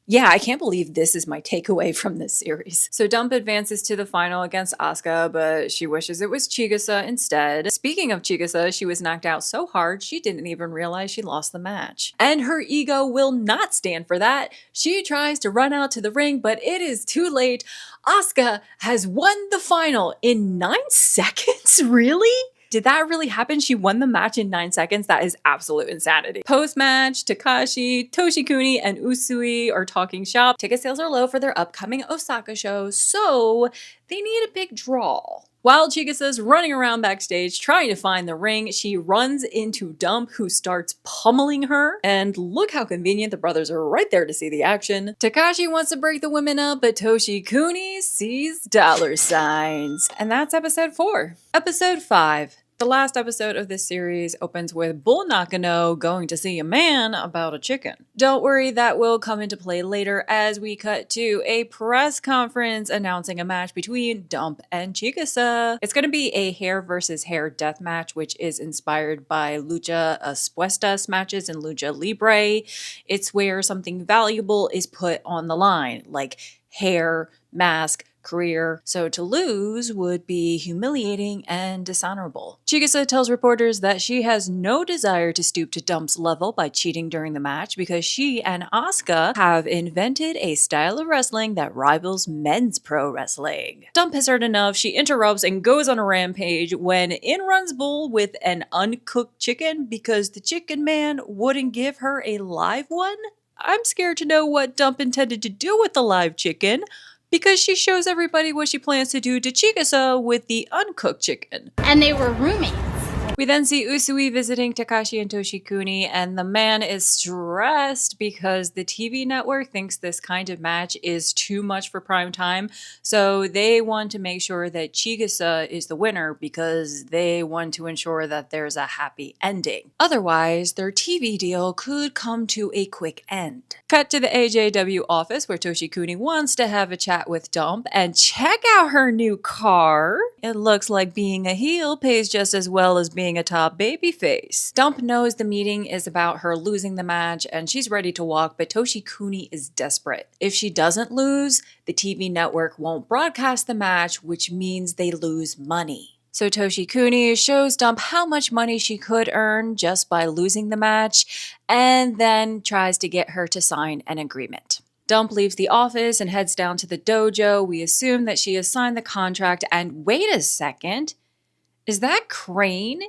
yeah, I can't believe this is my takeaway from this series. So Dump advances to the final against Asuka, but she wishes it was Chigusa instead. Speaking of Chigusa, she was knocked out so hard she didn't even realize she lost the match. And her ego will not stand for that. She tries to run out to the ring, but it is too late. Asuka has won the final in 9 seconds? Really? Did that really happen? She won the match in 9 seconds? That is absolute insanity. Post-match, Takashi, Toshikuni, and Usui are talking shop. Ticket sales are low for their upcoming Osaka show, so they need a big draw. While Chigusa's running around backstage trying to find the ring, she runs into Dump, who starts pummeling her. And look how convenient, the brothers are right there to see the action. Takashi wants to break the women up, but Toshikuni sees dollar signs. And that's episode 4. Episode 5. The last episode of this series opens with Bull Nakano going to see a man about a chicken. Don't worry, that will come into play later as we cut to a press conference announcing a match between Dump and Chigusa. It's going to be a hair versus hair death match, which is inspired by lucha apuestas matches in lucha libre. It's where something valuable is put on the line, like hair, mask, career, so to lose would be humiliating and dishonorable. Chigusa tells reporters that she has no desire to stoop to Dump's level by cheating during the match because she and Asuka have invented a style of wrestling that rivals men's pro wrestling. Dump has heard enough, she interrupts and goes on a rampage when in runs Bull with an uncooked chicken because the chicken man wouldn't give her a live one? I'm scared to know what Dump intended to do with the live chicken, because she shows everybody what she plans to do to Chigusa with the uncooked chicken. And they were roommates. We then see Usui visiting Takashi and Toshikuni, and the man is stressed because the TV network thinks this kind of match is too much for prime time, so they want to make sure that Chigusa is the winner because they want to ensure that there's a happy ending. Otherwise, their TV deal could come to a quick end. Cut to the AJW office where Toshikuni wants to have a chat with Dump and check out her new car. It looks like being a heel pays just as well as being a top babyface. Dump knows the meeting is about her losing the match and she's ready to walk, but Toshikuni is desperate. If she doesn't lose, the TV network won't broadcast the match, which means they lose money. So Toshikuni shows Dump how much money she could earn just by losing the match, and then tries to get her to sign an agreement. Dump leaves the office and heads down to the dojo. We assume that she has signed the contract, and wait a second, is that Crane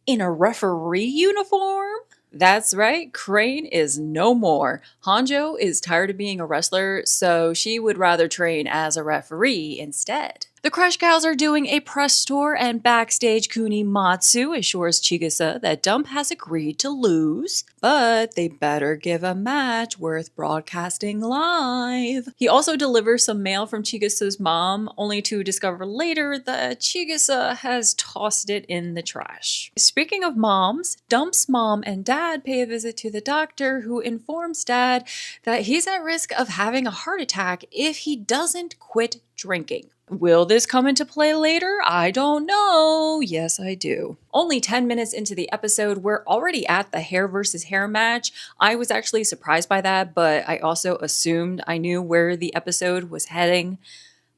in a referee uniform? That's right, Crane is no more. Hanjo is tired of being a wrestler, so she would rather train as a referee instead. The Crush Gals are doing a press tour, and backstage, Kunimatsu assures Chigusa that Dump has agreed to lose, but they better give a match worth broadcasting live. He also delivers some mail from Chigusa's mom, only to discover later that Chigusa has tossed it in the trash. Speaking of moms, Dump's mom and dad pay a visit to the doctor, who informs Dad that he's at risk of having a heart attack if he doesn't quit drinking. Will this come into play later? I don't know. Yes, I do. Only 10 minutes into the episode, we're already at the hair versus hair match. I was actually surprised by that, but I also assumed I knew where the episode was heading.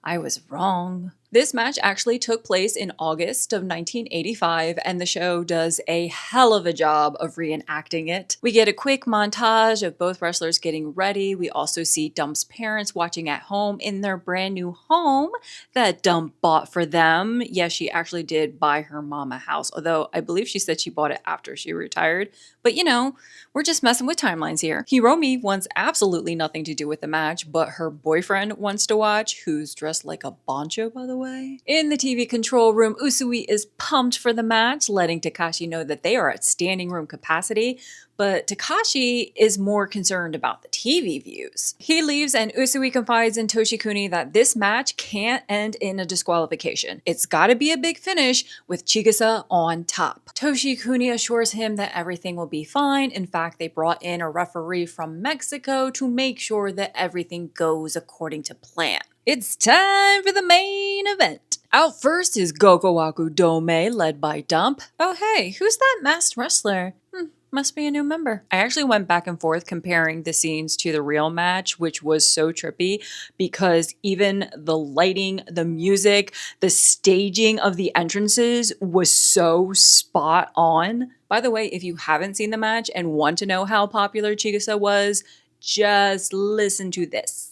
I was wrong. This match actually took place in August of 1985, and the show does a hell of a job of reenacting it. We get a quick montage of both wrestlers getting ready. We also see Dump's parents watching at home in their brand new home that Dump bought for them. Yes, she actually did buy her mom a house, although I believe she said she bought it after she retired. But you know, we're just messing with timelines here. Hiromi wants absolutely nothing to do with the match, but her boyfriend wants to watch, who's dressed like a bancho, by the way. In the TV control room, Usui is pumped for the match, letting Takashi know that they are at standing room capacity, but Takashi is more concerned about the TV views. He leaves, and Usui confides in Toshikuni that this match can't end in a disqualification. It's gotta be a big finish with Chigusa on top. Toshikuni assures him that everything will be fine. In fact, they brought in a referee from Mexico to make sure that everything goes according to plan. It's time for the main event. Out first is Gogowaku Dome, led by Dump. Oh hey, who's that masked wrestler? Must be a new member. I actually went back and forth comparing the scenes to the real match, which was so trippy because even the lighting, the music, the staging of the entrances was so spot on. By the way, if you haven't seen the match and want to know how popular Chigusa was, just listen to this.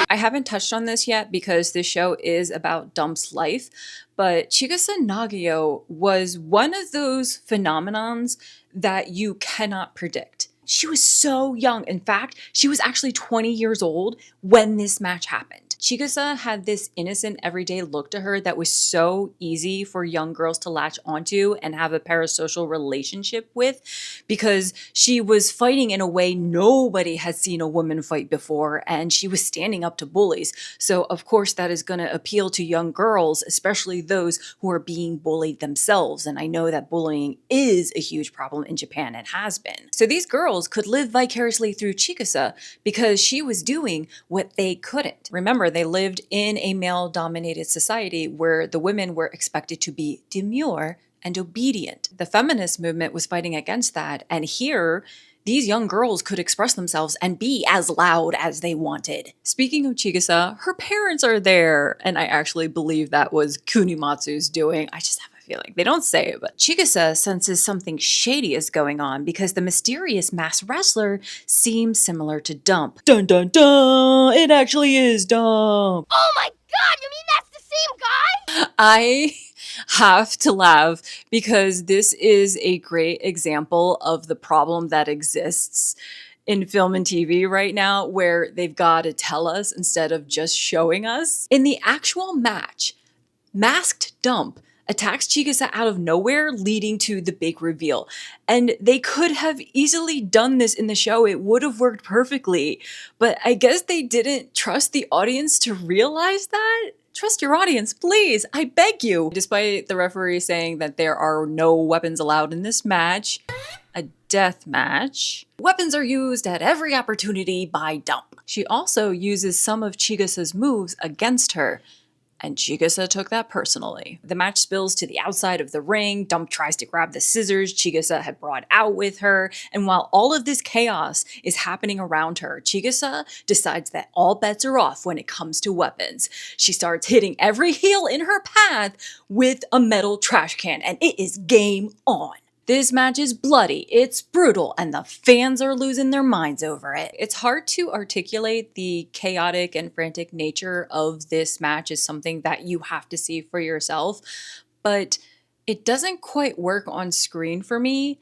I haven't touched on this yet because this show is about Dump's life, but Chigusa Nagio was one of those phenomenons that you cannot predict. She was so young. In fact, she was actually 20 years old when this match happened. Chigusa had this innocent, everyday look to her that was so easy for young girls to latch onto and have a parasocial relationship with because she was fighting in a way nobody had seen a woman fight before, and she was standing up to bullies. So, of course, that is going to appeal to young girls, especially those who are being bullied themselves. And I know that bullying is a huge problem in Japan and has been. So these girls could live vicariously through Chigusa because she was doing what they couldn't. Remember, they lived in a male-dominated society where the women were expected to be demure and obedient. The feminist movement was fighting against that, and here, these young girls could express themselves and be as loud as they wanted. Speaking of Chigusa, her parents are there, and I actually believe that was Kunimatsu's doing. I just have a feeling. They don't say it, but Chigusa senses something shady is going on because the mysterious masked wrestler seems similar to Dump. Dun dun dun! It actually is Dump! Oh my god, you mean that's the same guy? I have to laugh because this is a great example of the problem that exists in film and TV right now, where they've got to tell us instead of just showing us. In the actual match, masked Dump attacks Chigusa out of nowhere, leading to the big reveal. And they could have easily done this in the show. It would have worked perfectly. But I guess they didn't trust the audience to realize that. Trust your audience, please. I beg you. Despite the referee saying that there are no weapons allowed in this match, a death match, weapons are used at every opportunity by Dump. She also uses some of Chigusa's moves against her, and Chigusa took that personally. The match spills to the outside of the ring. Dump tries to grab the scissors Chigusa had brought out with her. And while all of this chaos is happening around her, Chigusa decides that all bets are off when it comes to weapons. She starts hitting every heel in her path with a metal trash can, and it is game on. This match is bloody, it's brutal, and the fans are losing their minds over it. It's hard to articulate the chaotic and frantic nature of this match as something that you have to see for yourself, but it doesn't quite work on screen for me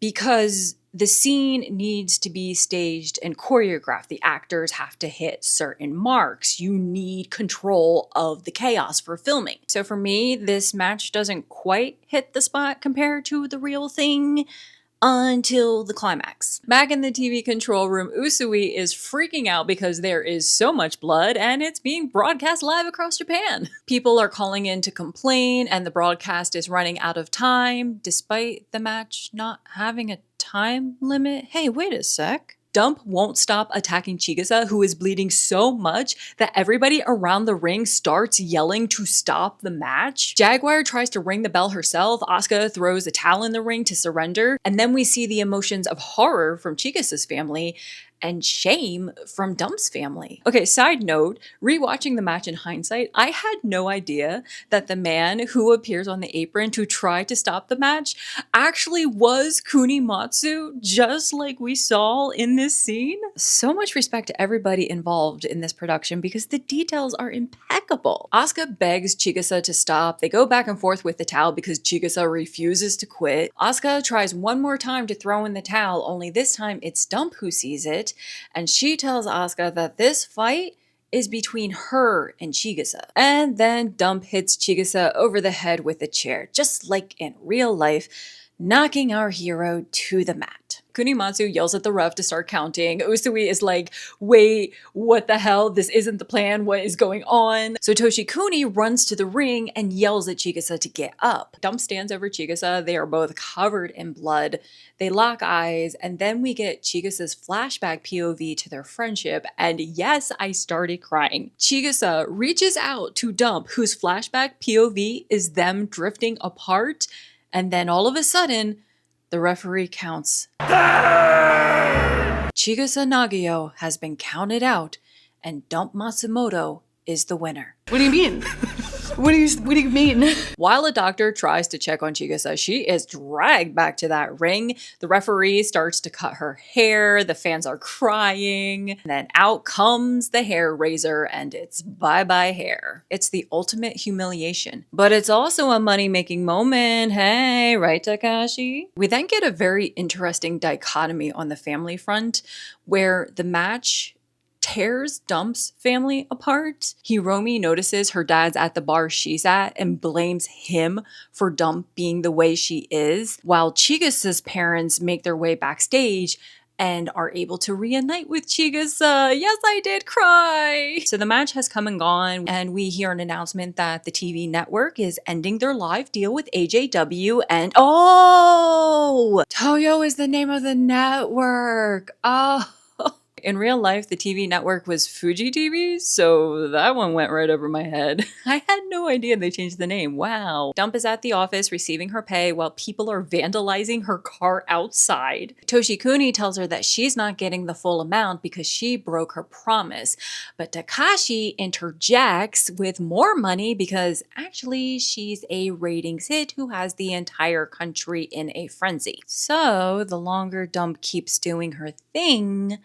because the scene needs to be staged and choreographed. The actors have to hit certain marks. You need control of the chaos for filming. So for me, this match doesn't quite hit the spot compared to the real thing until the climax. Back in the TV control room, Usui is freaking out because there is so much blood and it's being broadcast live across Japan. People are calling in to complain and the broadcast is running out of time despite the match not having a time limit. Hey, wait a sec. Dump won't stop attacking Chigusa, who is bleeding so much that everybody around the ring starts yelling to stop the match. Jaguar tries to ring the bell herself. Asuka throws a towel in the ring to surrender. And then we see the emotions of horror from Chigusa's family and shame from Dump's family. Okay, side note, rewatching the match in hindsight, I had no idea that the man who appears on the apron to try to stop the match actually was Kunimatsu, just like we saw in this scene. So much respect to everybody involved in this production because the details are impeccable. Asuka begs Chigusa to stop. They go back and forth with the towel because Chigusa refuses to quit. Asuka tries one more time to throw in the towel, only this time it's Dump who sees it. And she tells Asuka that this fight is between her and Chigusa. And then Dump hits Chigusa over the head with a chair, just like in real life, knocking our hero to the mat. Kunimatsu yells at the ref to start counting. Usui is like, wait, what the hell? This isn't the plan. What is going on? So Toshikuni runs to the ring and yells at Chigusa to get up. Dump stands over Chigusa. They are both covered in blood. They lock eyes, and then we get Chigusa's flashback POV to their friendship, and yes, I started crying. Chigusa reaches out to Dump, whose flashback POV is them drifting apart, and then all of a sudden, the referee counts. Chigusa Nagio has been counted out, and Dump Matsumoto is the winner. What do you mean? What do you mean? While a doctor tries to check on Chigusa, she is dragged back to that ring. The referee starts to cut her hair. The fans are crying. And then out comes the hair razor and it's bye-bye hair. It's the ultimate humiliation. But it's also a money-making moment. Hey, right, Takashi? We then get a very interesting dichotomy on the family front where the match tears Dump's family apart. Hiromi notices her dad's at the bar she's at and blames him for Dump being the way she is, while Chigusa's parents make their way backstage and are able to reunite with Chigusa. Yes, I did cry! So the match has come and gone, and we hear an announcement that the TV network is ending their live deal with AJW, and oh! Toyo is the name of the network! Oh! In real life, the TV network was Fuji TV, so that one went right over my head. I had no idea they changed the name. Wow. Dump is at the office receiving her pay while people are vandalizing her car outside. Toshikuni tells her that she's not getting the full amount because she broke her promise. But Takashi interjects with more money because actually she's a ratings hit who has the entire country in a frenzy. So the longer Dump keeps doing her thing,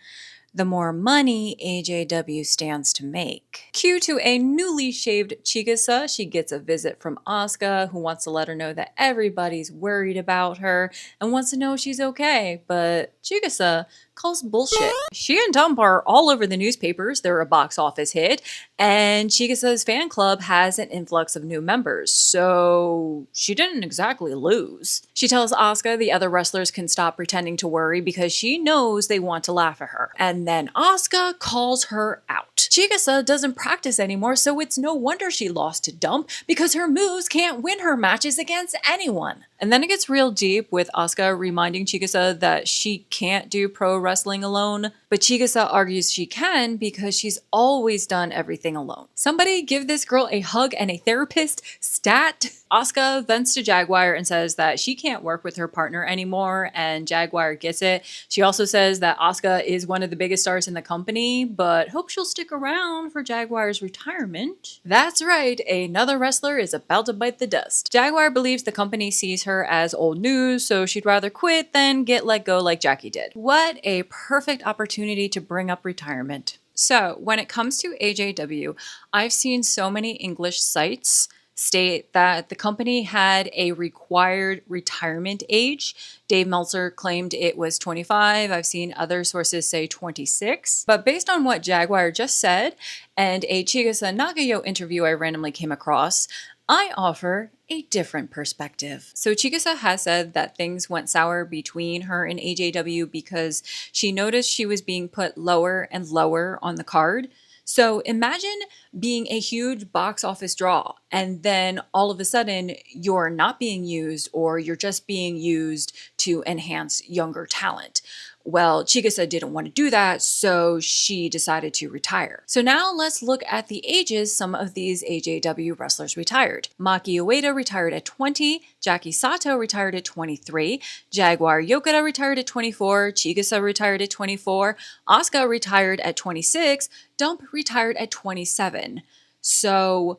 the more money AJW stands to make. Cue to a newly shaved Chigusa. She gets a visit from Asuka, who wants to let her know that everybody's worried about her and wants to know if she's okay, but Chigusa calls bullshit. She and Dump are all over the newspapers. They're a box office hit, and Chigusa's fan club has an influx of new members, so she didn't exactly lose. She tells Asuka the other wrestlers can stop pretending to worry because she knows they want to laugh at her. And then Asuka calls her out. Chigusa doesn't practice anymore, so it's no wonder she lost to Dump because her moves can't win her matches against anyone. And then it gets real deep with Asuka reminding Chigusa that she can't do pro wrestling alone, but Chigusa argues she can because she's always done everything alone. Somebody give this girl a hug and a therapist, stat. Asuka vents to Jaguar and says that she can't work with her partner anymore, and Jaguar gets it. She also says that Asuka is one of the biggest stars in the company, but hopes she'll stick around for Jaguar's retirement. That's right, another wrestler is about to bite the dust. Jaguar believes the company sees her as old news, so she'd rather quit than get let go like Jackie did. What a perfect opportunity to bring up retirement. So when it comes to AJW, I've seen so many English sites state that the company had a required retirement age. Dave Meltzer claimed it was 25. I've seen other sources say 26. But based on what Jaguar just said and a Chigusa Nagayo interview I randomly came across, I offer a different perspective. So Chigusa has said that things went sour between her and AJW because she noticed she was being put lower and lower on the card. So imagine being a huge box office draw and then all of a sudden you're not being used or you're just being used to enhance younger talent. Well, Chigusa didn't want to do that, so she decided to retire. So now let's look at the ages some of these AJW wrestlers retired. Maki Ueda retired at 20, Jackie Sato retired at 23, Jaguar Yokota retired at 24, Chigusa retired at 24, Asuka retired at 26, Dump retired at 27. So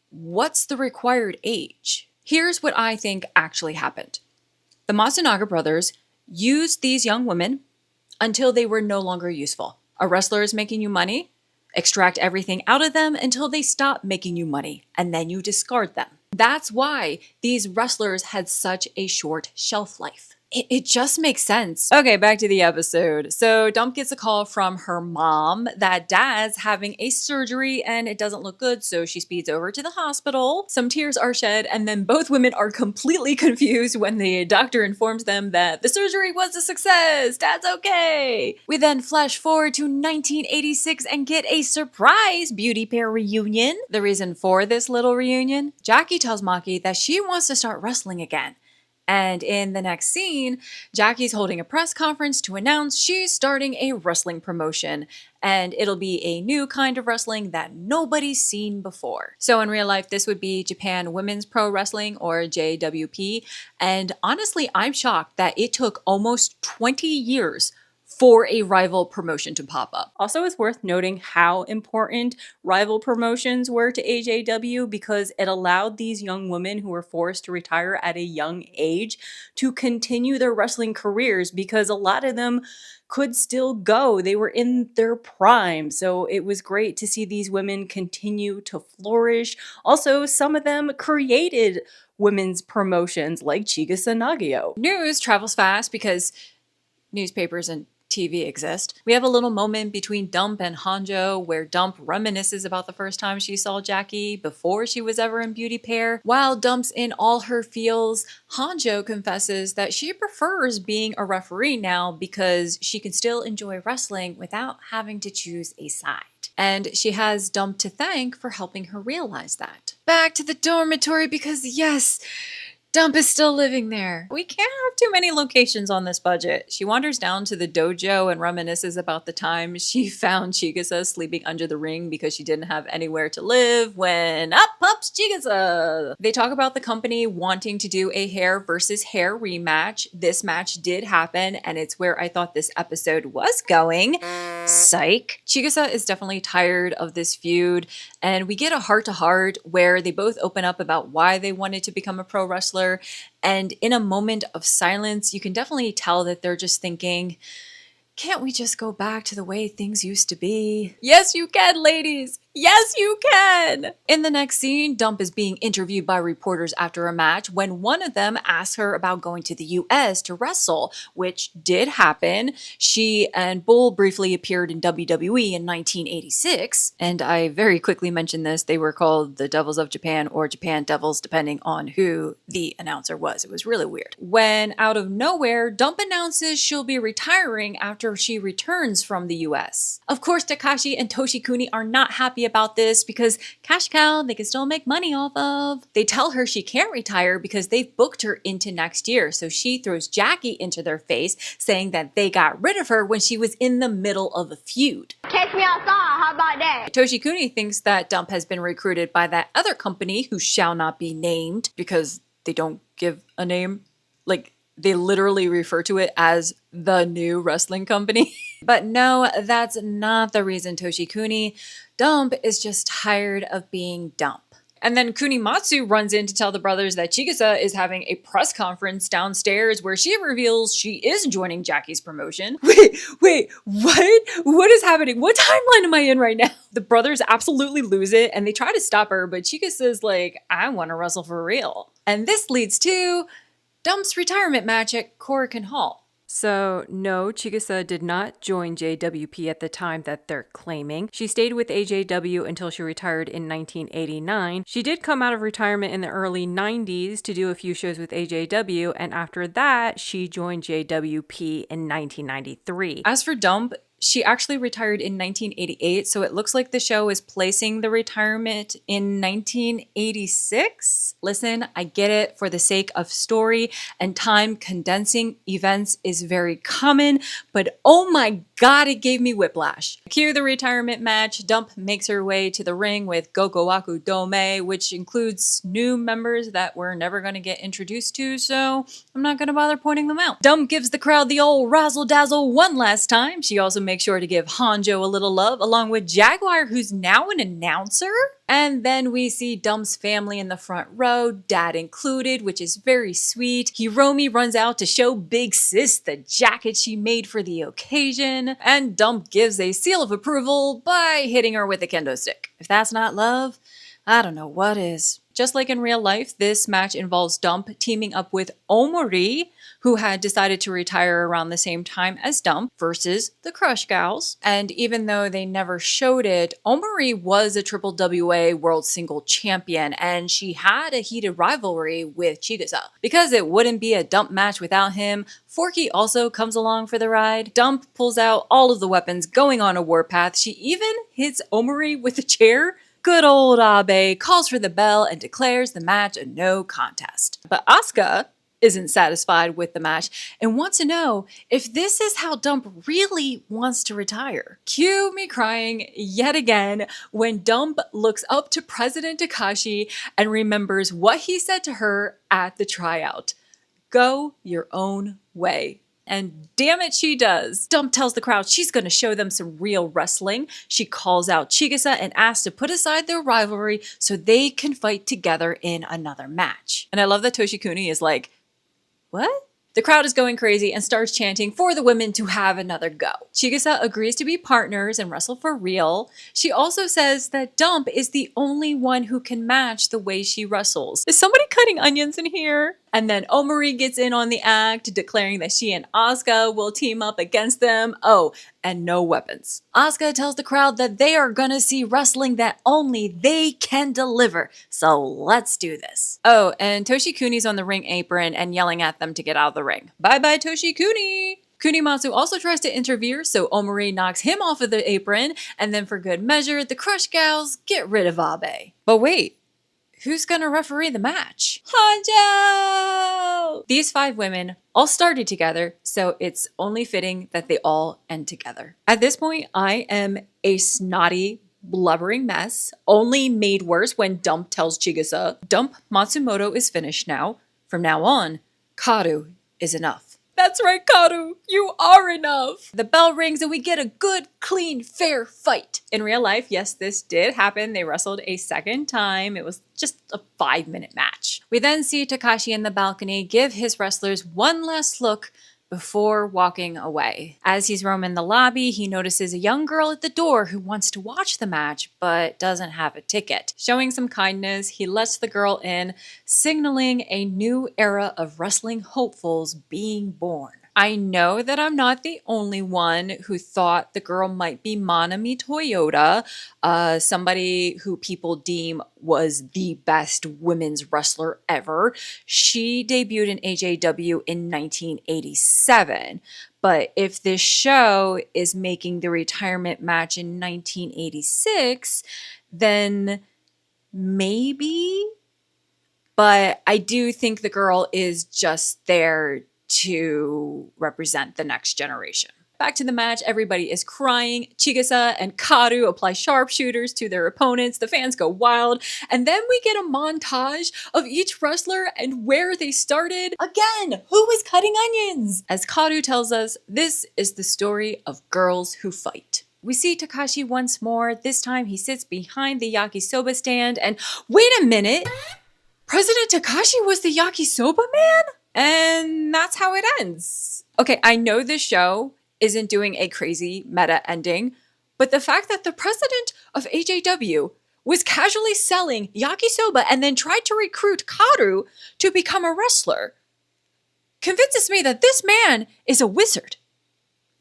what's the required age? Here's what I think actually happened. The Matsunaga brothers used these young women until they were no longer useful. A wrestler is making you money, extract everything out of them until they stop making you money, and then you discard them. That's why these wrestlers had such a short shelf life. It just makes sense. Okay, back to the episode. So Dump gets a call from her mom that dad's having a surgery and it doesn't look good, so she speeds over to the hospital. Some tears are shed, and then both women are completely confused when the doctor informs them that the surgery was a success. Dad's okay. We then flash forward to 1986 and get a surprise beauty pair reunion. The reason for this little reunion? Jackie tells Maki that she wants to start wrestling again. And in the next scene, Jackie's holding a press conference to announce she's starting a wrestling promotion, and it'll be a new kind of wrestling that nobody's seen before. So in real life, this would be Japan Women's Pro Wrestling, or JWP, and honestly, I'm shocked that it took almost 20 years for a rival promotion to pop up. Also, it's worth noting how important rival promotions were to AJW because it allowed these young women who were forced to retire at a young age to continue their wrestling careers because a lot of them could still go. They were in their prime. So it was great to see these women continue to flourish. Also, some of them created women's promotions like Chigusa Nagayo. News travels fast because newspapers and TV exist. We have a little moment between Dump and Hanjo where Dump reminisces about the first time she saw Jackie before she was ever in Beauty Pair. While Dump's in all her feels, Hanjo confesses that she prefers being a referee now because she can still enjoy wrestling without having to choose a side. And she has Dump to thank for helping her realize that. Back to the dormitory because yes, Dump is still living there. We can't have too many locations on this budget. She wanders down to the dojo and reminisces about the time she found Chigusa sleeping under the ring because she didn't have anywhere to live when up pops Chigusa. They talk about the company wanting to do a hair versus hair rematch. This match did happen, and it's where I thought this episode was going. Psych. Chigusa is definitely tired of this feud, and we get a heart-to-heart where they both open up about why they wanted to become a pro wrestler. And in a moment of silence, you can definitely tell that they're just thinking, can't we just go back to the way things used to be? Yes, you can, ladies. Yes, you can! In the next scene, Dump is being interviewed by reporters after a match when one of them asks her about going to the US to wrestle, which did happen. She and Bull briefly appeared in WWE in 1986, and I very quickly mentioned this. They were called the Devils of Japan or Japan Devils, depending on who the announcer was. It was really weird. When out of nowhere, Dump announces she'll be retiring after she returns from the US. Of course, Takashi and Toshikuni are not happy about this because cash cow they can still make money off of. They tell her she can't retire because they've booked her into next year, so she throws Jackie into their face saying that they got rid of her when she was in the middle of a feud. Catch me outside, how about that? Toshikuni thinks that Dump has been recruited by that other company who shall not be named because they don't give a name. Like, they literally refer to it as the new wrestling company. But no, that's not the reason, Toshikuni. Dump is just tired of being Dump. And then Kunimatsu runs in to tell the brothers that Chigusa is having a press conference downstairs where she reveals she is joining Jackie's promotion. Wait, what? What is happening? What timeline am I in right now? The brothers absolutely lose it and they try to stop her, but Chigusa's like, I want to wrestle for real. And this leads to Dump's retirement match at Korakuen Hall. So, no, Chigusa did not join JWP at the time that they're claiming. She stayed with AJW until she retired in 1989. She did come out of retirement in the early 90s to do a few shows with AJW, and after that, she joined JWP in 1993. As for Dump, she actually retired in 1988, so it looks like the show is placing the retirement in 1986. Listen, I get it. For the sake of story and time, condensing events is very common, but oh my god, it gave me whiplash. Cue the retirement match. Dump makes her way to the ring with Gokowaku Dome, which includes new members that we're never going to get introduced to, so I'm not going to bother pointing them out. Dump gives the crowd the old razzle-dazzle one last time. She also makes sure to give Hanjo a little love, along with Jaguar, who's now an announcer. And then we see Dump's family in the front row, dad included, which is very sweet. Hiromi runs out to show Big Sis the jacket she made for the occasion. And Dump gives a seal of approval by hitting her with a kendo stick. If that's not love, I don't know what is. Just like in real life, this match involves Dump teaming up with Omori, who had decided to retire around the same time as Dump, versus the Crush Gals. And even though they never showed it, Omori was a Triple WA World Single Champion, and she had a heated rivalry with Chigusa. Because it wouldn't be a Dump match without him, Forky also comes along for the ride. Dump pulls out all of the weapons going on a warpath. She even hits Omori with a chair. Good old Abe calls for the bell and declares the match a no contest. But Asuka isn't satisfied with the match and wants to know if this is how Dump really wants to retire. Cue me crying yet again when Dump looks up to President Takashi and remembers what he said to her at the tryout. Go your own way. And damn it, she does. Dump tells the crowd she's going to show them some real wrestling. She calls out Chigusa and asks to put aside their rivalry so they can fight together in another match. And I love that Toshikuni is like, what? The crowd is going crazy and starts chanting for the women to have another go. Chigusa agrees to be partners and wrestle for real. She also says that Dump is the only one who can match the way she wrestles. Is somebody cutting onions in here? And then Omori gets in on the act, declaring that she and Asuka will team up against them. Oh, and no weapons. Asuka tells the crowd that they are gonna see wrestling that only they can deliver. So let's do this. Oh, and Toshikuni's on the ring apron and yelling at them to get out of the ring. Bye-bye, Toshikuni! Kunimatsu also tries to interfere, so Omori knocks him off of the apron, and then for good measure, the Crush Gals get rid of Abe. But wait, who's gonna referee the match? Hanjo! These 5 women all started together, so it's only fitting that they all end together. At this point, I am a snotty, blubbering mess, only made worse when Dump tells Chigusa, Dump Matsumoto is finished now. From now on, Karu is enough. That's right, Karu, you are enough. The bell rings and we get a good, clean, fair fight. In real life, yes, this did happen. They wrestled a second time. It was just a 5-minute match. We then see Takashi in the balcony give his wrestlers one last look before walking away. As he's roaming the lobby, he notices a young girl at the door who wants to watch the match but doesn't have a ticket. Showing some kindness, he lets the girl in, signaling a new era of wrestling hopefuls being born. I know that I'm not the only one who thought the girl might be Manami Toyota, somebody who people deem was the best women's wrestler ever. She debuted in AJW in 1987. But if this show is making the retirement match in 1986, then maybe. But I do think the girl is just there to represent the next generation. Back to the match, everybody is crying. Chigusa and Karu apply sharpshooters to their opponents. The fans go wild. And then we get a montage of each wrestler and where they started. Again, who is cutting onions? As Karu tells us, this is the story of girls who fight. We see Takashi once more. This time he sits behind the yakisoba stand and wait a minute! President Takashi was the yakisoba man? And that's how it ends. Okay, I know this show isn't doing a crazy meta ending, but the fact that the president of AJW was casually selling yakisoba and then tried to recruit Karu to become a wrestler convinces me that this man is a wizard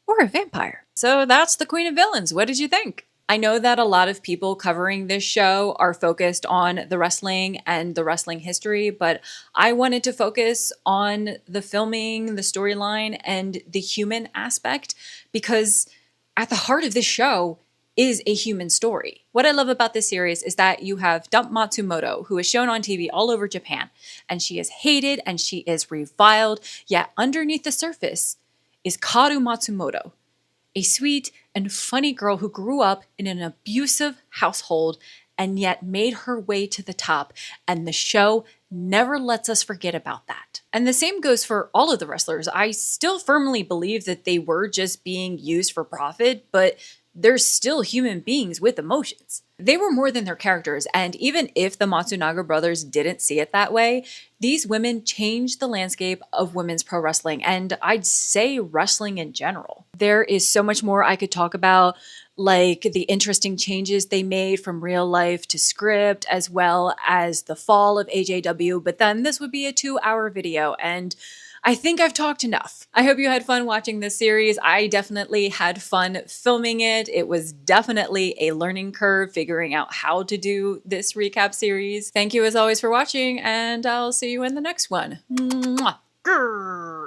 or a vampire. So that's the Queen of Villains. What did you think? I know that a lot of people covering this show are focused on the wrestling and the wrestling history, but I wanted to focus on the filming, the storyline, and the human aspect because at the heart of this show is a human story. What I love about this series is that you have Dump Matsumoto, who is shown on TV all over Japan, and she is hated and she is reviled, yet underneath the surface is Karu Matsumoto, a sweet and funny girl who grew up in an abusive household and yet made her way to the top, and the show never lets us forget about that. And the same goes for all of the wrestlers. I still firmly believe that they were just being used for profit, but they're still human beings with emotions. They were more than their characters, and even if the Matsunaga brothers didn't see it that way, these women changed the landscape of women's pro wrestling, and I'd say wrestling in general. There is so much more I could talk about, like the interesting changes they made from real life to script, as well as the fall of AJW, but then this would be a 2-hour video, and I think I've talked enough. I hope you had fun watching this series. I definitely had fun filming it. It was definitely a learning curve figuring out how to do this recap series. Thank you as always for watching, and I'll see you in the next one. Mwah. Grrr.